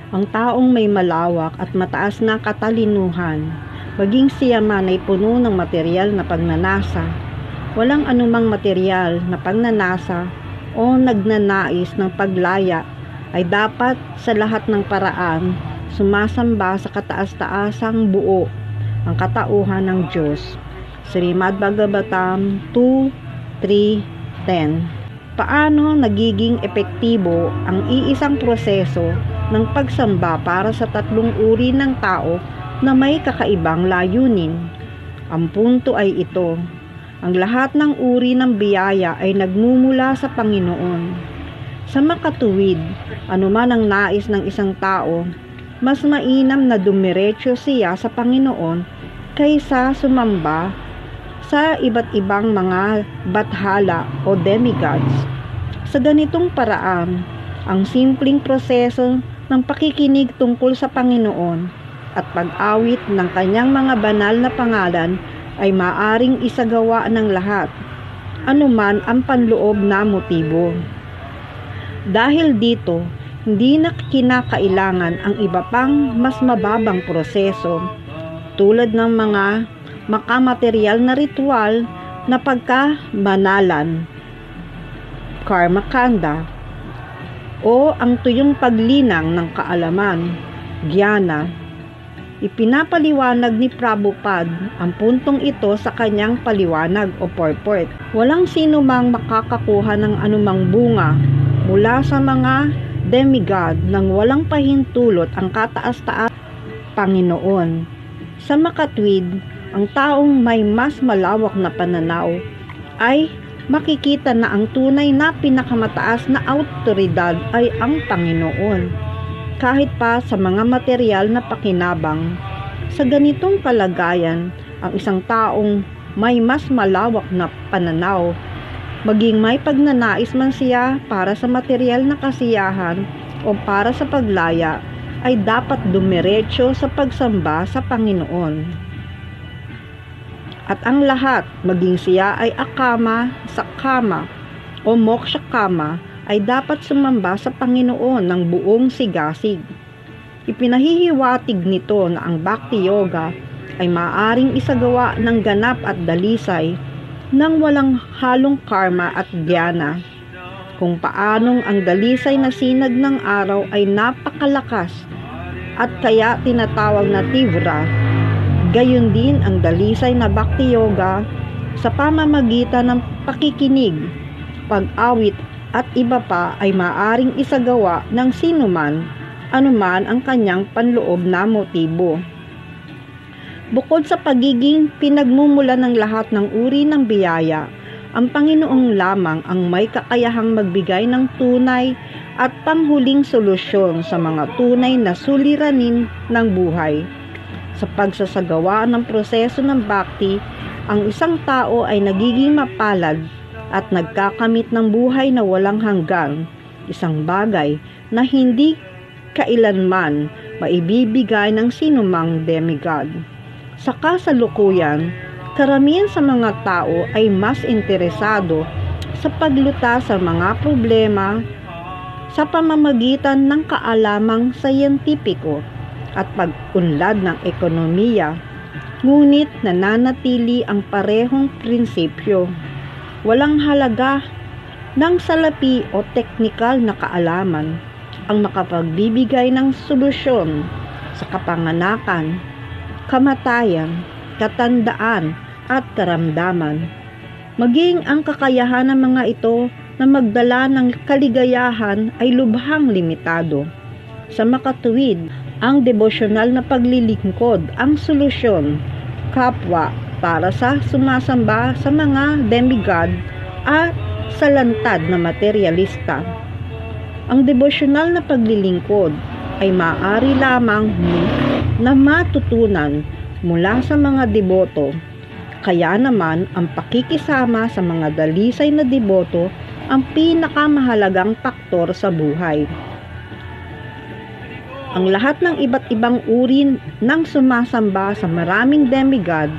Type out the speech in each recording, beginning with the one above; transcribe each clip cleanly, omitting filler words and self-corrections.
Ang taong may malawak at mataas na katalinuhan, maging siya man ay puno ng material na pagnanasa, walang anumang material na pagnanasa o nagnanais ng paglaya ay dapat sa lahat ng paraan sumasamba sa kataas-taasang buo, ang katauhan ng Diyos. Srimad Bhagavatam 2:3-10. Paano nagiging epektibo ang iisang proseso ng pagsamba para sa tatlong uri ng tao na may kakaibang layunin? Ang punto ay ito: ang lahat ng uri ng biyaya ay nagmumula sa Panginoon. Sa makatuwid, anuman ang nais ng isang tao, mas mainam na dumiretso siya sa Panginoon kaysa sumamba sa iba't ibang mga bathala o demigods. Sa ganitong paraan, ang simpleng proseso ng pakikinig tungkol sa Panginoon at pag-awit ng kanyang mga banal na pangalan ay maaring isagawa ng lahat, anuman ang panloob na motibo. Dahil dito, hindi na kinakailangan ang iba pang mas mababang proseso tulad ng mga makamaterial na ritual na pagkamanalan, karma kanda, o ang tuyong paglinang ng kaalaman, gyana. Ipinapaliwanag ni Prabhupada ang puntong ito sa kanyang paliwanag o purport. Walang sino mang makakakuha ng anumang bunga mula sa mga demigod nang walang pahintulot ang kataas-taas Panginoon. Sa makatwid, ang taong may mas malawak na pananaw ay makikita na ang tunay na pinakamataas na awtoridad ay ang Panginoon, kahit pa sa mga material na pakinabang. Sa ganitong kalagayan, ang isang taong may mas malawak na pananaw, maging may pagnanais man siya para sa material na kasiyahan o para sa paglaya, ay dapat dumiretso sa pagsamba sa Panginoon. At ang lahat, maging siya ay akama, sakama, o mokshakama, ay dapat sumamba sa Panginoon ng buong sigasig. Ipinahihiwatig nito na ang Bhakti Yoga ay maaaring isagawa ng ganap at dalisay nang walang halong karma at dhyana. Kung paanong ang dalisay na sinag ng araw ay napakalakas at kaya tinatawag na tivra, gayon din ang dalisay na Bhakti Yoga sa pamamagitan ng pakikinig, pag-awit at iba pa ay maaring isagawa ng sinuman, anuman ang kanyang panloob na motibo. Bukod sa pagiging pinagmumula ng lahat ng uri ng biyaya, ang Panginoong lamang ang may kakayahang magbigay ng tunay at panghuling solusyon sa mga tunay na suliranin ng buhay. Sa pagsasagawa ng proseso ng bhakti, ang isang tao ay nagiging mapalad at nagkakamit ng buhay na walang hanggan, isang bagay na hindi kailanman maibibigay ng sinumang demigod. Sa kasalukuyan, karamihan sa mga tao ay mas interesado sa paglutas sa mga problema sa pamamagitan ng kaalamang sayentipiko at pag-unlad ng ekonomiya, ngunit nananatili ang parehong prinsipyo. Walang halaga ng salapi o teknikal na kaalaman ang makapagbibigay ng solusyon sa kapanganakan, kamatayan, katandaan at karamdaman. Maging ang kakayahan ng mga ito na magdala ng kaligayahan ay lubhang limitado. Sa makatuwid, ang devosyonal na paglilingkod ang solusyon, kapwa para sa sumasamba sa mga demigod at sa lantad na materialista. Ang devosyonal na paglilingkod ay maaari lamang na matutunan mula sa mga deboto. Kaya naman ang pakikisama sa mga dalisay na deboto ang pinakamahalagang faktor sa buhay. Ang lahat ng iba't ibang uri ng sumasamba sa maraming demigod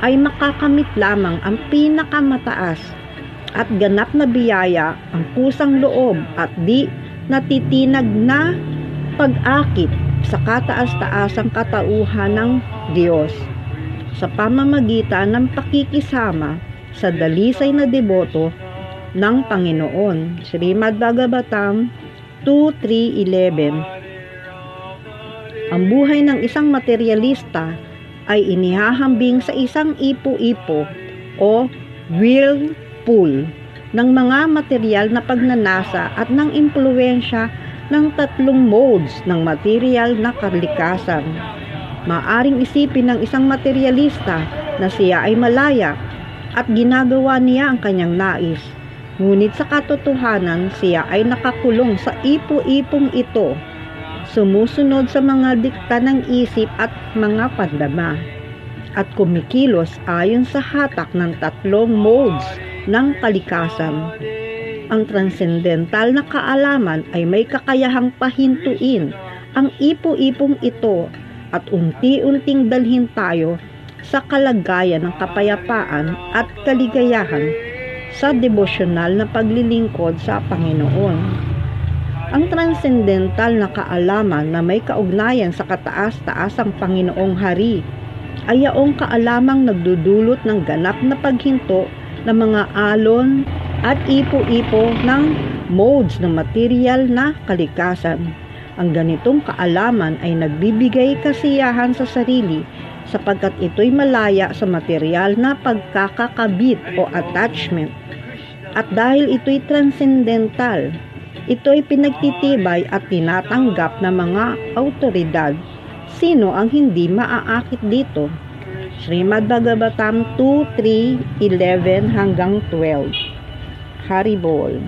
ay makakamit lamang ang pinakamataas at ganap na biyaya, ang kusang loob at di natitinag na pag-akit sa kataas-taasang katauhan ng Diyos sa pamamagitan ng pakikisama sa dalisay na deboto ng Panginoon. Srimad Bhagavatam 2.3.11. Ang buhay ng isang materialista ay inihahambing sa isang ipo-ipo o whirlpool ng mga material na pagnanasa at ng impluwensya ng tatlong modes ng material na kalikasan. Maaring isipin ng isang materialista na siya ay malaya at ginagawa niya ang kanyang nais. Ngunit sa katotohanan, siya ay nakakulong sa ipo-ipong ito, sumusunod sa mga dikta ng isip at mga pandama, at kumikilos ayon sa hatak ng tatlong modes ng kalikasan. Ang transcendental na kaalaman ay may kakayahang pahintuin ang ipo-ipong ito at unti-unting dalhin tayo sa kalagayan ng kapayapaan at kaligayahan sa devosyonal na paglilingkod sa Panginoon. Ang transcendental na kaalaman na may kaugnayan sa kataas-taasang Panginoong Hari ay yaong kaalamang nagdudulot ng ganap na paghinto ng mga alon at ipo-ipo ng modes ng material na kalikasan. Ang ganitong kaalaman ay nagbibigay kasiyahan sa sarili sapagkat ito'y malaya sa material na pagkakakabit o attachment. At dahil ito'y transcendental, ito'y pinagtitibay at tinatanggap ng mga autoridad. Sino ang hindi maaakit dito? Srimad Bhagavatam 2.3.11 hanggang 12. Haribol.